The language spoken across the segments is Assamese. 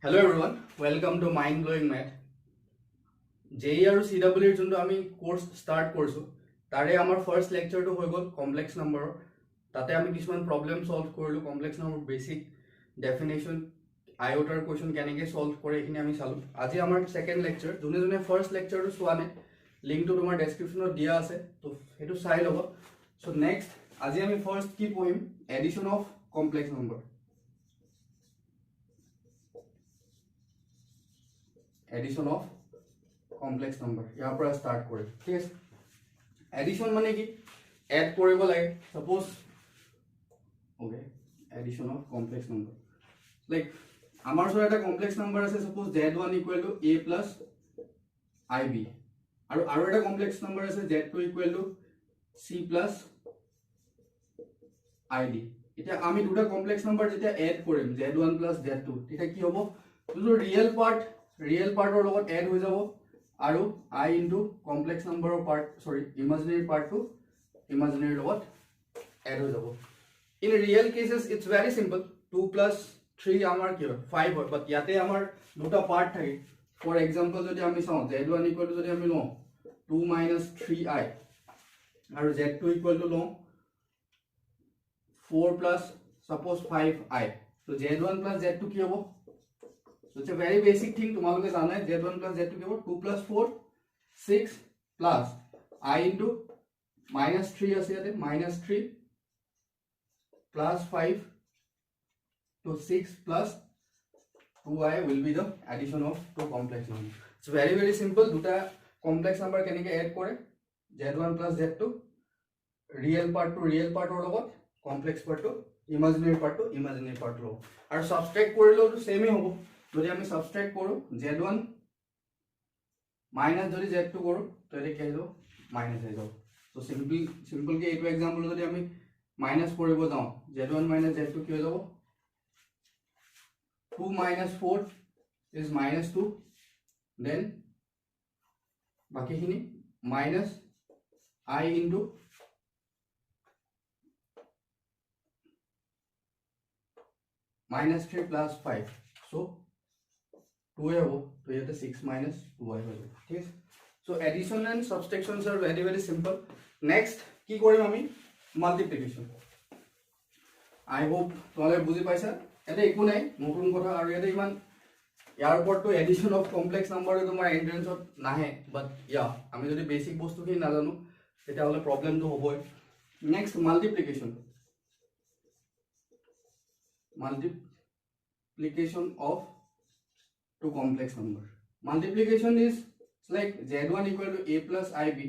Hello everyone, welcome to Mind Blowing Math. JEE আৰু CWE যোনটো আমি কোৰ্স স্টাৰ্ট কৰিছো তাৰে আমাৰ ফাৰ্স্ট লেকচাৰটো হৈ গ'ল কমপ্লেক্স নম্বৰৰ তাতে আমি কিছুমান প্ৰবলেম সলভ কৰিলো কমপ্লেক্স নম্বৰ বেসিক ডেফিনেশন আইওটাৰ কোৱেশ্চন কেনেকৈ সলভ কৰে এইখিনি আমি চালো আজি আমাৰ সেকেন্ড লেকচাৰ যোনে যোনে ফাৰ্স্ট লেকচাৰটো চোৱা নাই লিংকটো তোমাৰ ডেসক্ৰিপচনত দিয়া আছে তো হেতু চাই ল'ব সো নেক্সট আজি আমি ফাৰ্স্ট কি পঢ়িম addition of complex number addition of complex number यहाँ पर स्टार्ट करे ठीक है एडिशन माने कि एड কৰিব লাগে suppose okay addition of complex number like আমাৰ ওচৰত এটা কমপ্লেক্স নাম্বাৰ আছে सपोज z1 = a + ib আৰু এটা কমপ্লেক্স নাম্বাৰ আছে z2 = c + id এতিয়া আমি দুটা কমপ্লেক্স নাম্বাৰ যেতিয়া এড কৰিম z1 + z2 তেতিয়া কি হ'ব যোনটো रियल पार्टर লগত एड हो যাব আৰু I into complex number of part sorry imaginary part to imaginary লগত एड हो যাব in real cases it's very simple 2 + 3 আমাৰ কি হয় 5 হয় বাট ইয়াতে আমাৰ দুটা পাৰ্ট থাকে ফৰ एग्जांपल যদি আমি চাও z1 = যদি আমি লও 2 - 3i আৰু z2 = লও 4 + suppose 5i so z1 + z2 কি হ'ব So it's a very basic thing तुम्हारे जाना है z1 + z2 के वो 2 + 4 6 plus I into -3 ऐसे आते -3 plus 5 to 6 plus 2i will be the addition of two complex number. It's very simple. দুটা complex number কেনেকে add কৰে z1 + z2 real part to real part or লগত complex part to imaginary part লগত আৰু subtract কৰিলেও তো same ই হ'ব যদি আমি সাবট্ৰাক্ট কৰো z1 মাইনাস যদি z2 কৰো তো এটা কি হ'ব মাইনাস হৈ যাব সো সিম্পল কে এইটো एग्जांपल যদি আমি মাইনাস কৰিব যাও z1 - z2 কি হৈ যাব 2 - 4 is -2 then বাকিখিনি minus I into -3 plus 5 so 2 है वो तो ये तो 6 - 2i हो जाए ठीक है so addition and subtractions are very simple next की কৰিম আমি মাল্টিপ্লিকেশন আই হোপ তোমৰা বুঝি পাইছা এটা একো নাই নতুন কথা আৰু এটা ইমান ইয়াৰ ওপৰতো এডিশন অফ কমপ্লেক্স নাম্বাৰ তোমাৰ এন্ট্ৰেন্সত নাহে বাট ইয়া আমি যদি বেসিক বস্তুখিনি নাজানো তেতিয়া হলে প্ৰবলেমটো হ'বই next multiplication of two complex number multiplication is like z1 = a + ib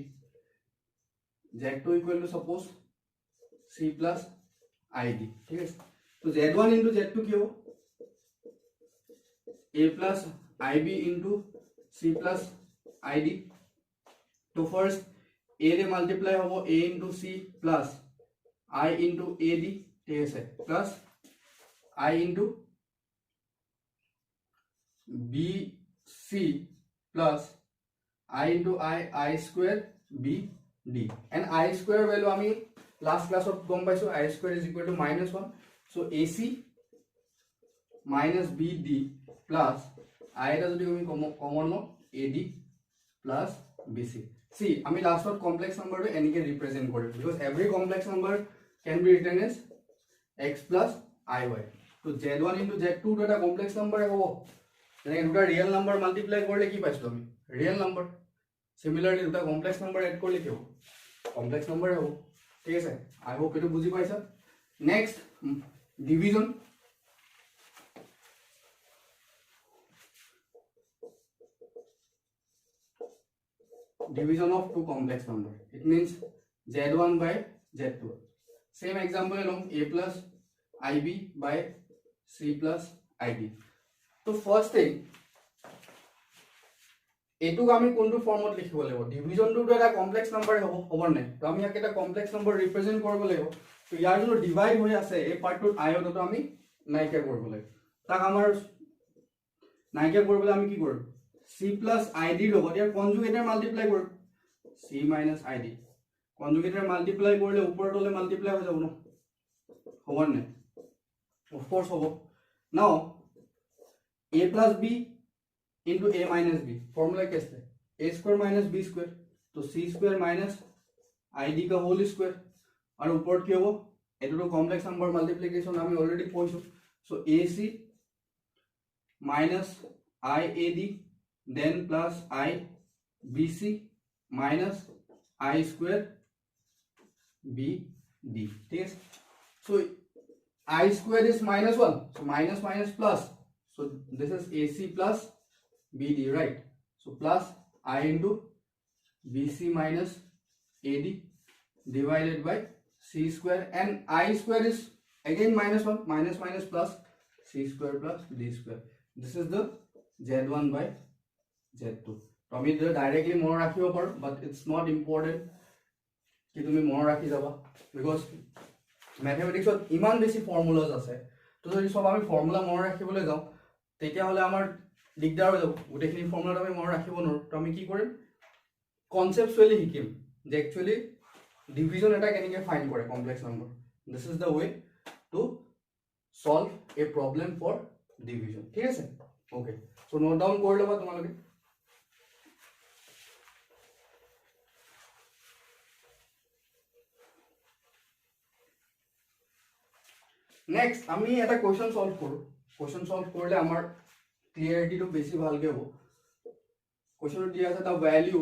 z2 = suppose c + id ठीक है तो z1 into z2 কি হ'ব a + ib into c + id तो फर्स्ट a रे मल्टीप्लाई হ'ব a into c plus I into ad ঠিক আছে plus I into BC plus I into I square BD and I square value আমি last class of গম পাইছো I square is equal to -1 so AC minus BD plus I এটা যদি আমি কমন ল AD plus BC see আমি last of complex number টো এনেকে ৰিপ্ৰেজেন্ট কৰিম because every complex number can be written as x plus iy so z1 into z2 টো এটা complex number হ'ব যেনে দুটা রিয়েল নাম্বার মাল্টিপ্লাই করলে কি পাইছো আমি রিয়েল নাম্বার সিমিলারলি দুটা কমপ্লেক্স নাম্বার এড করলে কি হবে কমপ্লেক্স নাম্বার হবে ঠিক আছে আই হোপ এটা বুঝি পাইছা next division division of two complex number it means z1 by z2 same example along a plus ib by c plus id तो फर्स्ट थिंग এটুক আমি কোনটো ফর্মত লিখিব লাগিব ডিভিজনটো এটা কমপ্লেক্স নাম্বার হ'ব নাই তো আমি ইয়াক এটা কমপ্লেক্স নাম্বার ৰিপ্ৰেজেন্ট কৰিব লাগিব তো ইয়াৰ যোনটো ডিভাইড হৈ আছে এই পাৰ্টটোত আয়তটো আমি নাইকিয়া কৰিব লাগিব তাক আমাৰ নাইকিয়া কৰিবলৈ আমি কি কৰিম c + id লগত ইয়াৰ কনজুগেটৰ মাল্টিপ্লাই কৰিম c - id কনজুগেটৰ মাল্টিপ্লাই কৰিলে ওপৰতলে মাল্টিপ্লাই হৈ যাব ন হ'ব নাই অফ কোৰ্স হ'ব নাও a plus b into a minus b formula कैसे a square minus b square तो c स्क्वायर माइनस id का होल स्क्वायर और ऊपर কি হ'ব এটো কমপ্লেক্স নাম্বার মাল্টিপ্লিকেশন আমি অলরেডি পড়ছো so ac minus iad then plus ibc minus I square bd ठीक है so I square is minus 1 so minus minus plus so this is AC plus BD right so plus I into BC minus AD divided by C square and I square is again minus 1 minus minus plus C square plus D square this is the Z1 by Z2 तो আমি directly মনে ৰাখিব পাৰো but it's not important कि তুমি মনে ৰাখি যাবা because mathematics ইমান বেছি ফৰ্মুলাজ আছে তো যদি সব আমি ফৰ্মুলা মনে ৰাখিবলৈ যাও তেতিয়া হলে আমাৰ দিগদাৰ হৈ যাব গোটেইখিনি ফৰ্মুলা আমি মনে ৰাখিব নোৱাৰো তো আমি কি কৰিম কনসেপচুয়ালি শিকিম যে একচুয়ালি ডিভিজন এটা কেনেকৈ ফাইন্ড কৰে complex number this is the way to solve a problem for division ঠিক আছে ওকে সো নোট ডাউন কৰি লবা তোমালোকে नेक्स्ट আমি এটা কোশ্চেন সলভ করব কোশ্চেন সলভ করলে আমার ক্লিয়ারিটিটো বেশি ভালকে হ'ব কোশ্চেন দিয়া আছে দা ভ্যালু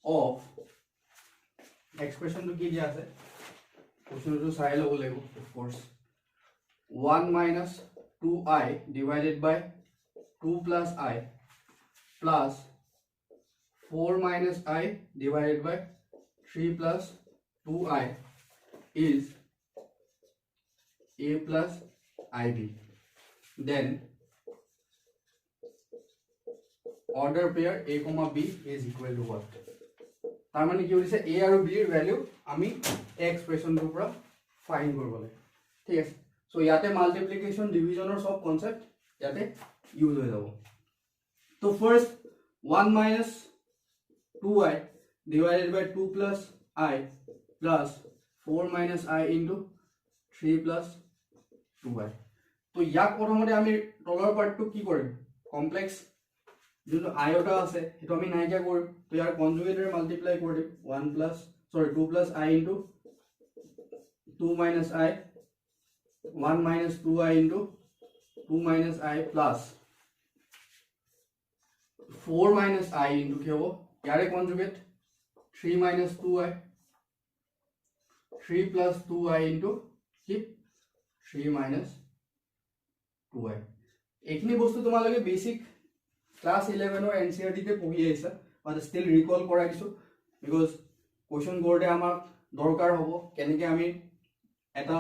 অফ এক্সপ্রেশনটো কি দিয়া আছে কোশ্চেনটো চাই লব লাগিব of course 1 minus 2i divided by 2 plus I plus 4 minus I divided by 3 plus 2i is a plus ib then order pair a comma b is equal to what তার মানে কি হইছে a আৰু b এৰ ভ্যালু আমি এক্সপ্ৰেশনটোৰ পৰা ফাইন্ড কৰিব লাগে ঠিক আছে সো ইয়াতে মাল্টিপ্লিকেশন ডিভিজনৰ সব কনসেপ্ট ইয়াতে ইউজ হৈ যাব তো first 1 minus 2i divided by 2 plus I plus 4 minus I into 3 plus 2i তো ইয়াক প্ৰথমতে আমি তলৰ পাৰ্টটো কি কৰিম কমপ্লেক্স যোনটো আইওটা আছে হেতু আমি নাইকিয়া কৰিম তো ইয়াৰ কনজুগেটৰে মাল্টিপ্লাই কৰি দিম 1 plus sorry 2 plus I into 2 minus I 1 minus 2i into 2 minus I plus 4 minus I into কি হ'ব ইয়াৰে conjugate 3 minus 2i 3 plus 2i into keep 3 minus 2i এইখিনি বস্তু তোমালোকে বেসিক ক্লাস 11 or NCERT তে পঢ়ি আইছা বাট স্টিল রিকল কৰাই দিছো বিকজ কোশ্চেন বোৰ্ডে আমাক দৰকাৰ হ'ব কেনেকৈ আমি এটা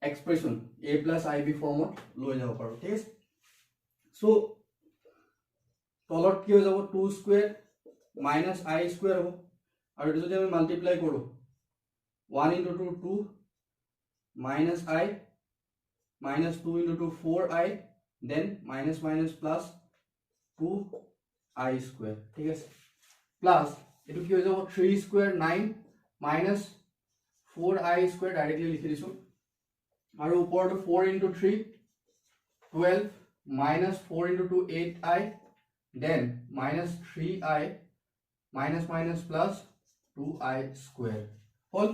এক্সপ্ৰেশন a plus ib ফৰ্মত লৈ যাব পাৰো ঠিক আছে সো তলত কি হৈ যাব 2 স্কয়াৰ minus I স্কয়াৰ হ'ব আৰু যদি আমি মাল্টিপ্লাই কৰো 1 into 2 2 minus I minus 2 into 2 4i then minus minus plus 2i square ঠিক আছে প্লাস এটো কি হৈ যাব 3 square 9 minus 4i square directly লিখি দিছো আৰু ওপৰটো 4 into 3 12 minus 4 into 2 8i then minus 3i minus minus plus 2i square whole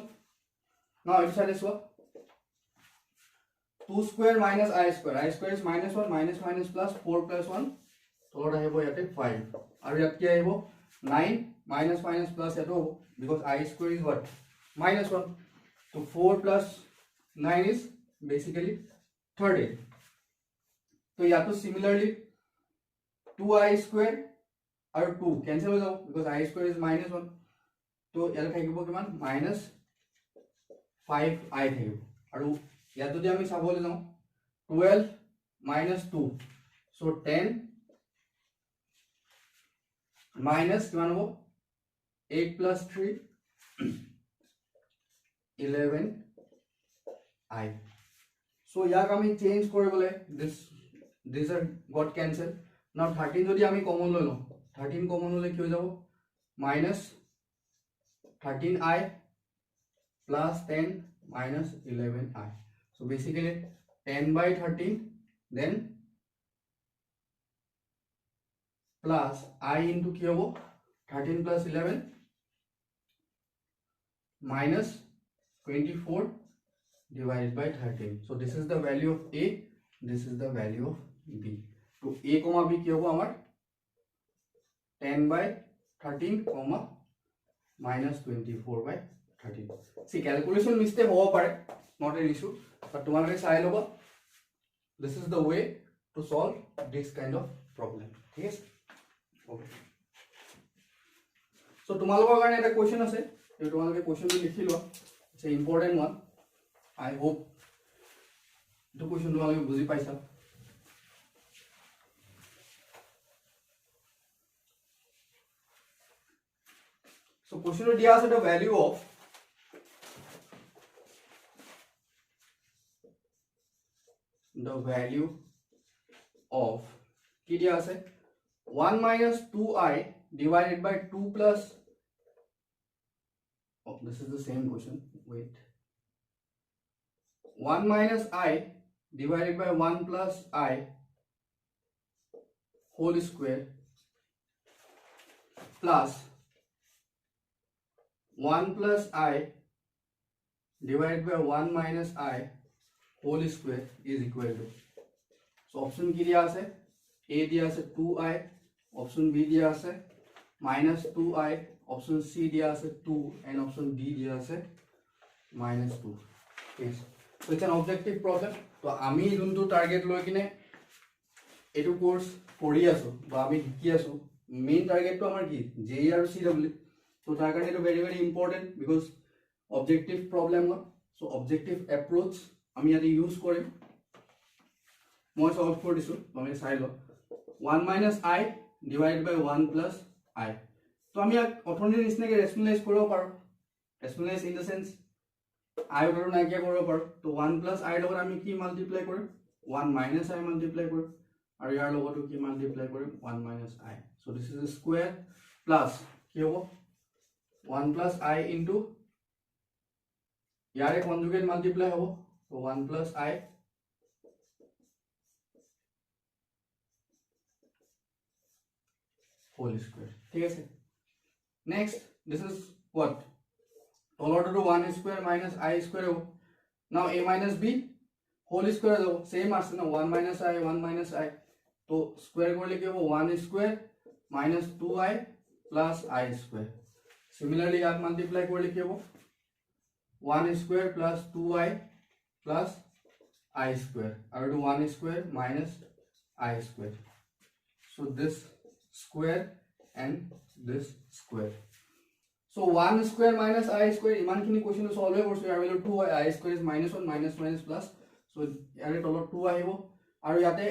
now it is what 2 square minus I square is minus 1 minus plus 4 plus 1 তলত আহিব ইয়াতে 5 আৰু ইয়াত কি আহিব 9 minus plus এটো because I square is what minus 1 so 4 plus 9 is basically 13 তো ইয়াতো similarly 2i square আৰু 2 cancel হৈ যাব because I square is minus 1 তো ইয়াতে থাকিব কিমান minus 5i থাকিব আৰু ইয়াত যদি আমি চাবলৈ যাও 12 minus 2 so 10 minus কিমান হ'ব 8 plus 3 11 I so ইয়াক আমি চেঞ্জ কৰিবলৈ this are got cancel now 13 যদি আমি কমন লৈ লও 13 কমন হলে কি হৈ যাব minus 13i plus 10 minus 11i so basically 10 by 13 then plus I into কি হবো 13 plus 11 minus 24 divided by 13. So this is the value of A, this is the value of B. So A comma B কি হবো আমার 10 by 13 comma minus 24 by 13. See, calculation mistake হব পাৰে, not an issue, but তোমালোকে চাই ল'বা. This is the way to solve this kind of problem. ঠিক আছে? Okay. So তোমালোকৰ কাৰণে এটা question আছে, এই তোমালোকে questionটো লিখি লোৱা. It's an important one. I hope the question তোমালোকে বুজি পাইছা. So question দিয়া আছে the value of কি দিয়া আছে 1 minus 2i divided by 2 plus, oh this is the same question, wait, 1 minus I divided by 1 plus I whole square plus 1 plus I divided by 1 minus I whole square is equal to. So option কি দিয়া আছে A দিয়া আছে 2i, option B দিয়া আছে minus 2i, option C দিয়া আছে 2 and option D দিয়া আছে minus 2. Yes. So it's an objective problem. So আমি যোনটো টার্গেট লৈ কিনে এটো কোর্স কৰি আছো বা আমি শিকি আছো, মেইন টাৰ্গেটটো আমাৰ কি JEE আৰু CW. So তাৰ কাৰণে এটো very very important because objective problem হয়. So objective approach আমি ইয়াতে ইউজ কৰিম. মই সলভ কৰি দিছো, তুমি চাই ল 1 minus I divided by 1 plus I. তো আমি অথনিৰ নিচিনাকৈ ৰেচনেলাইজ কৰিব পাৰো. Rationalise in the sense I ওপৰত নাইকিয়া কৰিব পাৰো. তো 1 plus I লগত আমি কি মাল্টিপ্লাই কৰিম 1 minus I মাল্টিপ্লাই কৰিম আৰু ইয়াৰ লগতো কি মাল্টিপ্লাই কৰিম 1 minus I. So this is a square plus কি হ'ব 1 plus I into ইয়াৰে কনজুগেট মাল্টিপ্লাই হ'ব. So 1 plus I whole square. ঠিক আছে? Next, this is what? Tolor to 1 square minus I square. Now A minus B whole square though. Same as no 1 minus I, 1 minus I. So square ko likhe wo 1 square minus 2I plus I square. Similarly, aap multiply ko likhe wo 1 square plus 2I plus I square. Or to 1 square minus I square. So this square and this square. So 1 square minus I square iman kini question to solve korso yar value 2 I square is minus 1 minus minus plus. So yare tolot 2 ahibo aru yate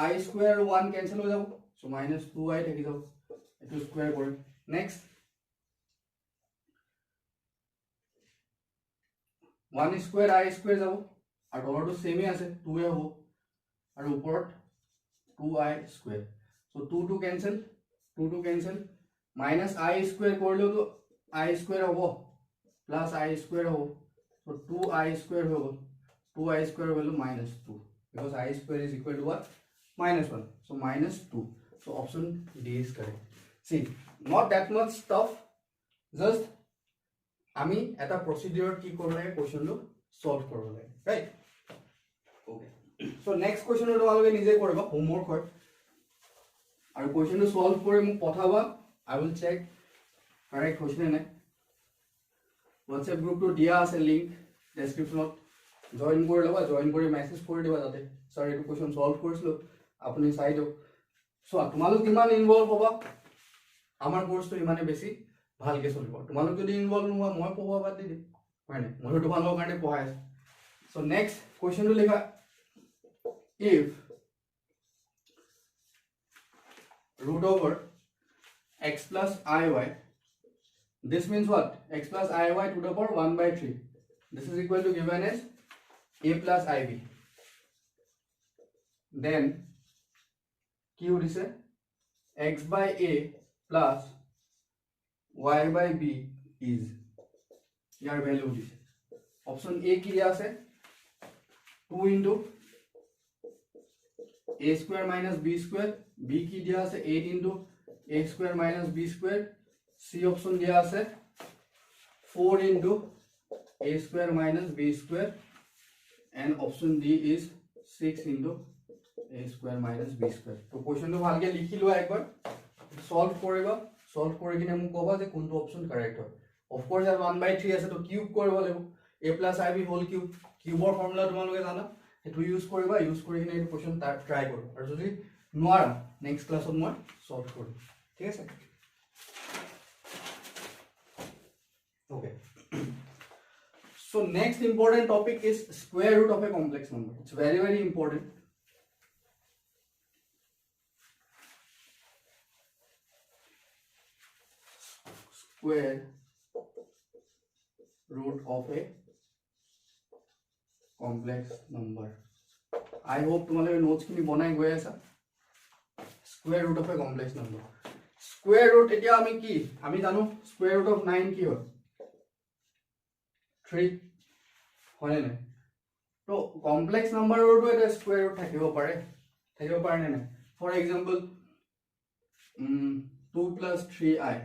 I square 1 cancel ho jabo. So minus 2I thaki jabo. Etu square kore. Next 1 square I square jabo aru tolot to same ase 2 hobo aru uporot 2I square. So 2 cancel, 2 cancel, minus I square korle to I square hobo plus I square hobo. So 2I square hobo, 2I square value minus 2 because I square is equal to what? Minus 1. So minus 2. So option D is correct. See, not that much stuff. Just আমি এটা procedure কি কৰিব লাগে question টো solve কৰিব লাগে, right? Okay. So next question টো তোমালোকে নিজে কৰিবা, homework হয়. আৰু question টো solve কৰি মোক পঠাবা. I will check correct question নে. WhatsApp group টো দিয়া আছে link description ত, join কৰি লবা, join কৰি message কৰি দিবা তাতে sir এটো question solve কৰিছিলো আপুনি চাই দিও. So তোমালোক কিমান ইনভলভ হবা আমাৰ কোৰ্সটো ইমানে বেছি ভালকে চলিব. তোমালোক যদি ইনভলভ নোহোৱা মই পঢ়োৱা বাদ দি দিম, হয় না? মই তোমালোকৰ কাৰণে পঢ়াই আছো. So next question টো লিখা, if root over x plus iy, this means what? X plus iy to the power 1 by 3. This is equal to given as a plus ib. Then q is x by a plus y by b is your value is option A ki dia ase 2 into a square minus b square, b ki dia ase 8 into a square minus b square. C option dia ase 4 into a square minus b square, and option D is 6 into a square minus b square. तो क्वेश्चन तो ভালকে লিখি লোৱা একবাৰ, সলভ কৰিবা, সলভ কৰি কিনে মোক ক'বা যে কোনটো অপচন কাৰেক্ট হয়। অফ কোৰ্স ইয়াত 1/3 আছে, তো কিউব কৰিব লাগিব, a + ib হোল কিউব, কিউবৰ ফৰ্মুলা তোমালোকে জানা, সেইটো ইউজ কৰিবা, ইউজ কৰি কিনে এই क्वेश्चन ট্ৰাই কৰিবা, আৰু যদি নোৱাৰা নেক্সট ক্লাছত মই সলভ কৰিম, ঠিক আছে। Okay. So next important topic is square root of a complex number. It's very, very important. Square root of a complex number. I hope तुम्हारे notes की नहीं बनाए गए ऐसा. Square root of a complex number. Square root इतना हमें की, हमें जानो square root of 9 की हो 3 होने ने, तो complex number root है तो square root থাকিব পাৰে ने। For example 2 + 3i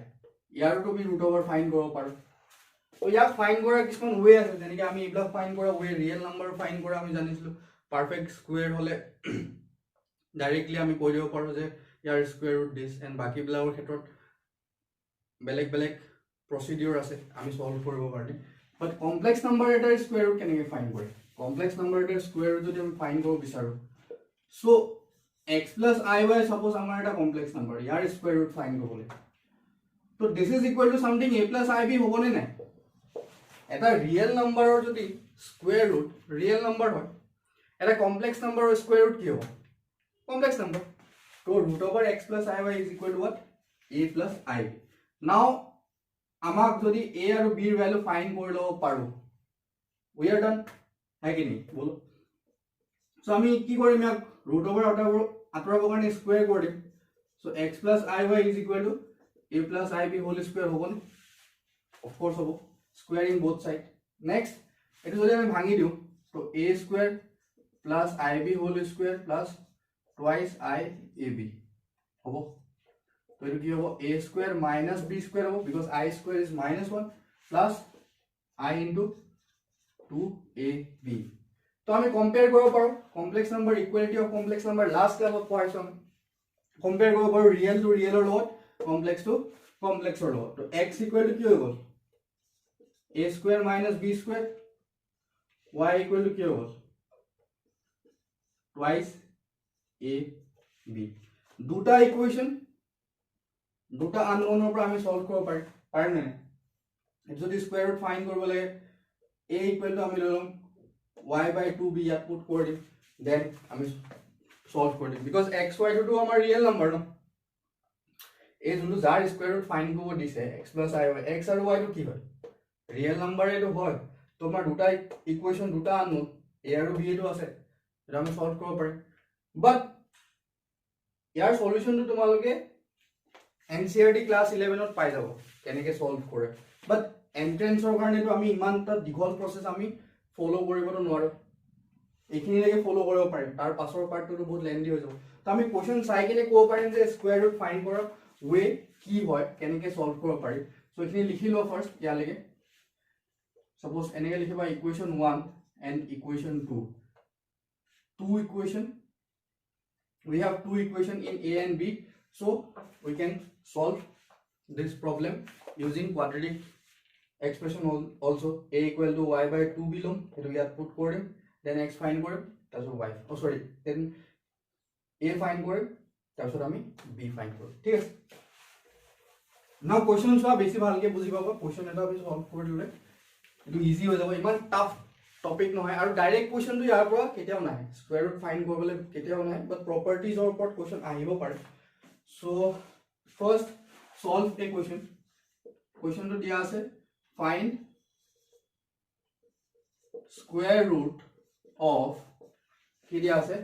यार तो भी root over find কৰিব পাৰো। তো ইয়াক ফাইন্ড কৰাৰ কিছুমান ওয়ে আছে, যেনেকৈ আমি এইবিলাক ফাইন্ড কৰা ওয়ে, ৰিয়েল নাম্বাৰ ফাইন্ড কৰা আমি জানিছিলো, পাৰফেক্ট স্কোয়াৰ হলে ডাইৰেক্টলি আমি কৈ দিব পাৰো যে ইয়াৰ স্কোয়াৰ ৰুট দিস, এন্ড বাকি বিলাকৰ ক্ষেত্ৰত বেলেগ বেলেগ প্ৰসিডিউৰ আছে আমি সলভ কৰিব কাৰণে। বাট কমপ্লেক্স নাম্বাৰ এটাৰ স্কোয়াৰ ৰুট কেনেকৈ ফাইন্ড কৰে, কমপ্লেক্স নাম্বাৰ এটাৰ স্কোয়াৰ ৰুট যদি আমি ফাইন্ড কৰিব বিচাৰো, সো x + iy সাপোজ আমাৰ এটা কমপ্লেক্স নাম্বাৰ, ইয়াৰ স্কোয়াৰ ৰুট ফাইন্ড কৰিবলৈ, তো this is equal to something a + ib হ'বনে নাই। এটা রিয়েল নাম্বাৰৰ যদি স্কোয়াৰ ৰুট ৰিয়েল নাম্বাৰ হয়, এটা কমপ্লেক্স নাম্বাৰৰ স্কোয়াৰ ৰুট কি হ'ব, কমপ্লেক্স নাম্বাৰ। তো root over x + iy is equal to what, a + ib. now আমাক যদি a আৰু b ৰ ভ্যালু ফাইন্ড কৰি লব পাৰো, we are done, है कि नहीं बोलो। সো আমি কি কৰিম, ইয়াক root over আঁতৰাবৰ কাৰণে স্কোয়াৰ কৰি দিম, so x + iy is equal to a + ib whole square হ'ব নে, of course হ'ব, squaring both side। next এটো যদি আমি ভাঙি দিও, তো a square plus ib whole square plus twice iab হ'ব। তো এটো কি হ'ব, a square minus b square হ'ব, because I square is -1 plus I into 2ab। তো আমি কম্পেয়াৰ কৰিব পাৰো complex number, equality of complex number last ক্লাছত পঢ়াইছো আমি, কম্পেয়াৰ কৰিব পাৰো ৰিয়েল টু ৰিয়েলৰ লগত, কমপ্লেক্স টু কমপ্লেক্সৰ লগত। তো x ইকুৱেল টু কি হৈ গ'ল, a square minus b square, y equal to কি হৈ গ'ল, twice ab। দুটা ইকুৱেশন দুটা আননোনৰ পৰা আমি সলভ কৰিব পাৰিম নে, যদি স্কয়াৰ ৰুট ফাইন্ড কৰিব লাগে, a equal to আমি লম y/2b ইয়াত পুট কৰি দিম, দেন আমি সলভ কৰি দিম, বিকজ x y টো আমাৰ ৰিয়েল নাম্বাৰ ন, এই যোনটো যাৰ স্কয়াৰ ৰুট ফাইন্ড কৰিব দিছে x + iy, x আৰু y টো কি হয়, ৰিয়েল নাম্বাৰ এটো হয়। তো আমাৰ দুটা ইকুৱেশন দুটা আননোন a আৰু b এটো আছে, এটা আমি সলভ কৰিব পাৰিম। বাট ইয়াৰ সলিউশনটো তোমালোকে এনসিআৰটি ক্লাস 11 পাই যাব কেনেকৈ সলভ কৰে, বাট এন্ট্ৰেন্সৰ কাৰণেটো আমি ইমানটা দীঘল প্ৰসেস আমি ফলো কৰিবটো নোৱাৰো, এইখিনিলৈকে ফলো কৰিব পাৰিম, তাৰ পাছৰ পাৰ্টটো বহুত লেন্দি হৈ যাব। তো আমি কোৱেশ্চন চাই কিনে ক'ব পাৰিম যে স্কয়াৰ ৰুট ফাইন্ড কৰাৰ ওয়ে কি হয়, কেনেকৈ সলভ কৰিব পাৰি। সো এইখিনি লিখি লও ফাৰ্স্ট ইয়ালৈকে, সাপোজ এনেকৈ লিখিবা ইকুৱেশন 1 and ইকুৱেশন 2, two equation, we have two equation in a and b, so we can solve this problem using quadratic expression also। a equal to y/2b লম, এটো ইয়াত পুট কৰিম, দেন x ফাইন্ড কৰিম, তাৰপিছত y দেন a ফাইন্ড কৰিম, তাৰপিছত আমি b ফাইন্ড কৰিম, ঠিক আছে। নাও কোৱেশ্চন চোৱা, বেছি ভালকে বুজি পাবা, কোৱেশ্চন এটা আমি সলভ কৰি দিলে এটো ইজি হৈ যাব, ইমান টাফ টপিক নহয়, আৰু ডাইৰেক্ট কোৱেশ্চনটো ইয়াৰ পৰা কেতিয়াও নাহে, স্কয়াৰ ৰুট ফাইন্ড কৰিবলৈ কেতিয়াও নাহে, বাট প্ৰপাৰ্টিজৰ ওপৰত কোৱেশ্চন আহিব পাৰে। So first solve a question, কোৱেশ্চনটো দিয়া আছে ফাইন্ড স্কয়াৰ ৰুট অফ, কি দিয়া আছে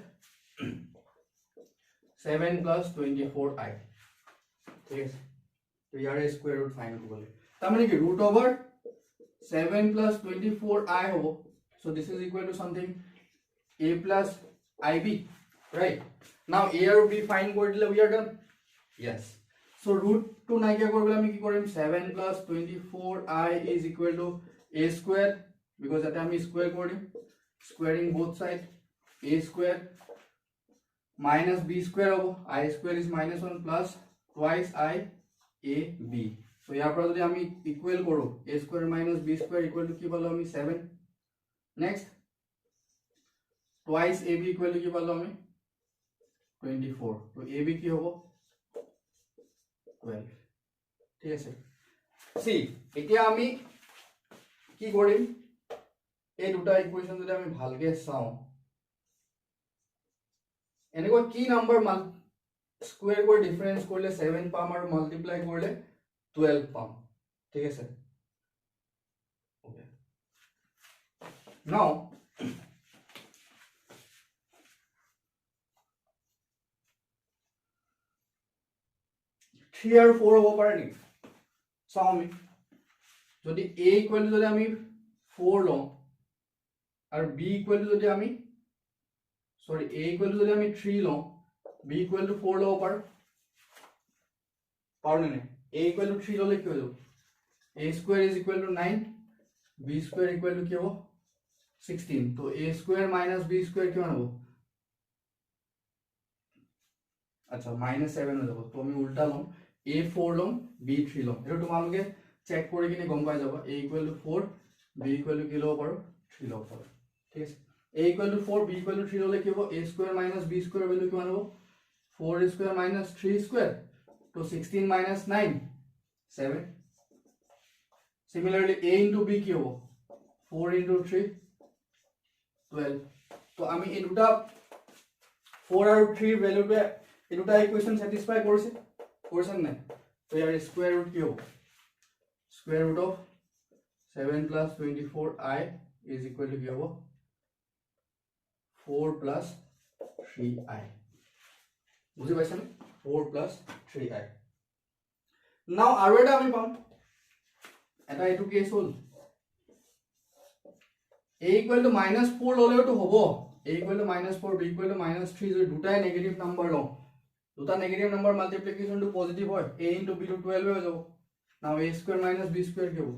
7 + 24i, ঠিক আছে। তো ইয়াৰে স্কয়াৰ ৰুট ফাইন্ড কৰিবলৈ, তাৰ মানে কি ৰুট ওভাৰ 7 + 24i হ'ব। So this is equal to something a plus ib, right? Now a or b find kori dile we are done, yes। So root 2 naikya korbole ami ki korim 7 plus 24i is equal to a square because that ami square korim squaring both side a square minus b square hobo I square is minus 1 plus twice I a b. So ইয়াৰ পৰা যদি আমি ইকুৱেল কৰো a square minus b square equal to কি পালো আমি 7. Next twice ab equal to কি পালো আমি 24. তো ab কি হ'ব 12. ঠিক আছে সি এতিয়া আমি কি কৰিম এই দুটা ইকুৱেশ্যন যদি আমি ভালকে চাও এনেকুৱা কি নাম্বাৰ স্কয়াৰ কৰি ডিফাৰেন্স কৰিলে 7 পাম আৰু মাল্টিপ্লাই কৰিলে 12 পাম ঠিক আছে ওকে নাও 3 আৰু 4 হ'ব পাৰে নেকি চাও আমি যদি a ইকুৱেল টু যদি আমি 4 লওঁ আৰু b ইকুৱেল টু যদি আমি সৰি a ইকুৱেল টু যদি আমি 3 লওঁ b ইকুৱেল টু 4 লওঁ পাৰো নে a ইকুৱেল টু 3 ললে কি হৈ যাব a square is equal to 9 b square equal to কি হ'ব 16 তো a square minus b square কিমান হ'ব আচ্ছা -7 হৈ যাব তো আমি উল্টা লম a4 লম b3 লম এটো তোমালোকে চেক কৰি কিনে গম পাই যাবা a equal to 4 b equal to কি লব পাৰো 3 লব পাৰো ঠিক আছে a equal to 4 b equal to 3 ললে কি হ'ব a square minus b square value কিমান হ'ব 4 square minus 3 square to 16 minus 9 7 similarly a into b কি হ'ব 4 into 3 12 তো আমি এই দুটা 4 আৰু 3 ভ্যালুতে এই দুটা ইকুৱেশ্যন স্যাটিসফাই কৰিছে নাই তো ইয়াৰ স্কয়াৰ ৰুট কি হ'ব square root of 7 plus 24i is equal to কি হ'ব 4 plus 3i বুজি পাইছেন 4 plus 3i now আৰু এটা আমি পাম এটা এটো case hall a equal to -4 ললেও তো হ'ব a equal to -4 b equal to -3 যদি দুটাই নেগেটিভ নাম্বার লও দুটা negative number multiplication to positive হয় a into b to 12 হৈ যাব now a square minus b square কি হ'ব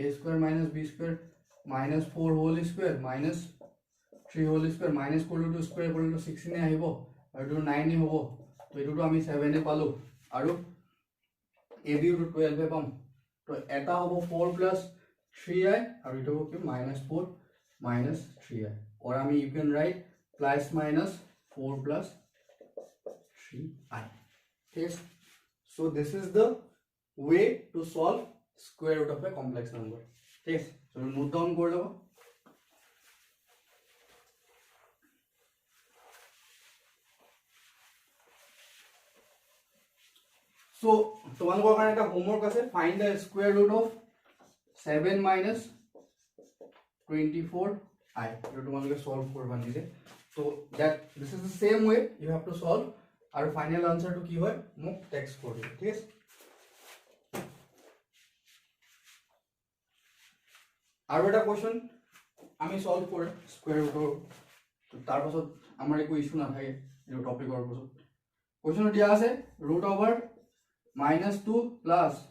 a square minus b square -4 whole square minus 3 whole square minus করলে to square করলে to 16 এ আহিব আৰু to 9 এ হ'ব তো এটো তো আমি 7 এ পালো আৰু ab to 12 এ পাম তো এটা হ'ব 4 plus 3i আৰু এটো হ'ব কি -4 minus 3i or আমি you can write plus minus 4 plus 3i yes so this is the way to solve square root of a complex number yes so note down কৰি লব so তোমালোকৰ কাৰণে এটা হোমৱৰ্ক আছে find the square root of 7 minus 24i এটো তোমালোকে সলভ কৰবা নিজে so that this is the same way you have to solve আৰু ফাইনাল আনসাৰ টো কি হয় মোক টেক্সট কৰি দিবা ঠিক আছে আৰু এটা কোৱেশ্চন আমি সলভ কৰিম স্কয়াৰ ৰুটৰ তো তাৰ পাছত আমাৰ একো ইস্যু নাথাকে এই টপিকৰ পাছত কোৱেশ্চন দিয়া আছে root over -2 plus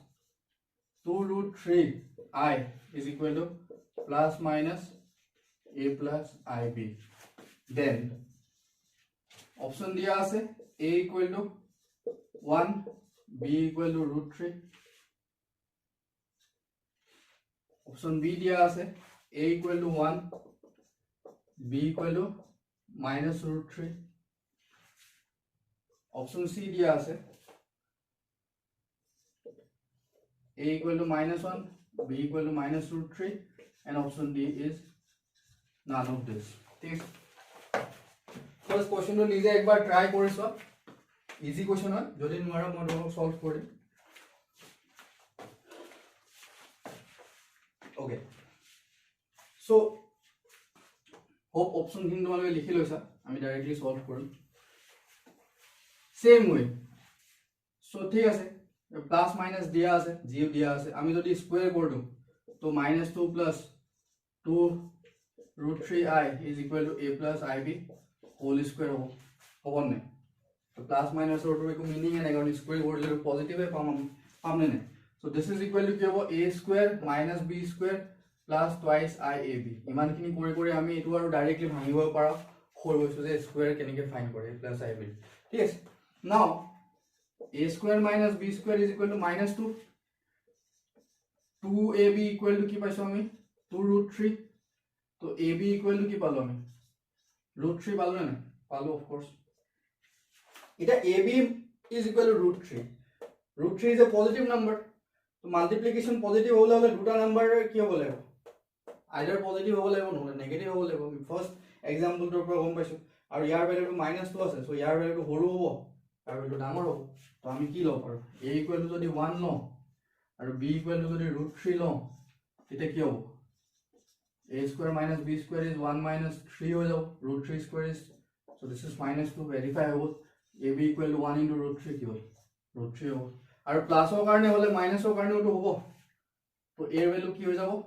2 root 3i is equal to plus minus a plus ib then option dia ase a equal to 1 b equal to root 3 option b dia ase a equal to 1 b equal to minus root 3 option c dia ase a equal to -1 b equal to minus root 3 and option d is none of this ठीक है first question to নিজে একবার ট্রাই কৰিছো ইজি কোশ্চেন হয় যদি নোৱাৰা মই তোমাক সলভ কৰিম ওকে সো হোপ অপশন কিন তোমালোকে লিখি লৈছা আমি ডাইৰেক্টলি সলভ কৰিম সেম ওয়ে সো ঠিক আছে প্লাস মাইনাস দিয়া আছে জিও দিয়া আছে আমি যদি স্কয়ার কৰি দিও তো -2 plus 2 root 3i is equal to a plus ib whole square হ'ব নাই তো প্লাছ মাইনাছৰ একো মিনিং নাই কাৰণ স্কুৱেৰ কৰিলে পজিটিভে পাম নে নাই so this is equal to কি হ'ব a square minus b square plus twice iab ইমানখিনি কৰি আমি এটো আৰু ডাইৰেক্টলি ভাঙিব পাৰা হৈ গৈছো যে স্কুৱেৰ কেনেকৈ ফাইন্ড কৰে প্লাছ ib ঠিক আছে নাও a square minus b square is equal to minus 2 2ab equal to কি পাইছো আমি 2√3 তো ab ইকুৱেল টু কি পালো আমি √3 পালো না পালো অফ কোর্স এটা ab is equal to √3 √3 is a positive number তো মাল্টিপ্লিকেশন পজিটিভ হলে হলে দুটা নাম্বার কি হ'ব লাগিব আইদার পজিটিভ হ'ব লাগিব নহলে নেগেটিভ হ'ব লাগিব ফার্স্ট এক্সাম্পলটোৰ পৰা গম পাইছো আৰু ইয়াৰ ভ্যালুটো -2 আছে সো ইয়াৰ ভ্যালুটো সৰু হ'ব আৰু ভ্যালুটো ডাঙৰ হ'ব তো আমি কি লও পাৰো a ইকুৱেল টু যদি 1 লও আৰু b ইকুৱেল টু যদি √3 লও তেতিয়া কি হ'ব a square minus b square is 1 minus 3 हो जाओ √3 square is so this is -2 verify हो ab equal to 1 into √3 की हो √3 हो और प्लस हो कारणे होले माइनस हो कारणे तो हो तो a वैल्यू की हो जाओ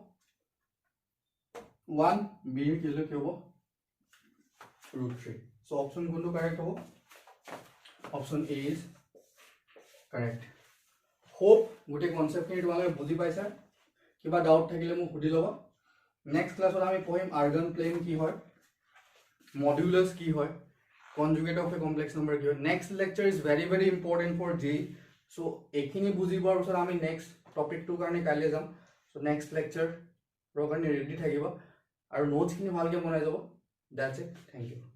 1 b की वैल्यू की हो √3 so ऑप्शन कोनটো करेक्ट हो option a is correct hope Gute concept খিনি তোমালোকে বুজি পাইছা কিবা ডাউট থাকিলে মোক সুধি লবা नेक्स्ट क्लास আমি পঢ়িম আৰ্গান প্লেন কি হয় মডুলাস কি হয় conjugate of A complex number কি হয় next lecture is very very important for G so এইখিনি বুজি পোৱাৰ পিছত আমি নেক্সট টপিকটোৰ কাৰণে কাইলৈ যাম সো নেক্সট লেকচাৰ ৰ কাৰণে ৰেডি থাকিব আৰু নোটছখিনি ভালকৈ বনাই যাব দ্যাটস ইট থ্যাংক ইউ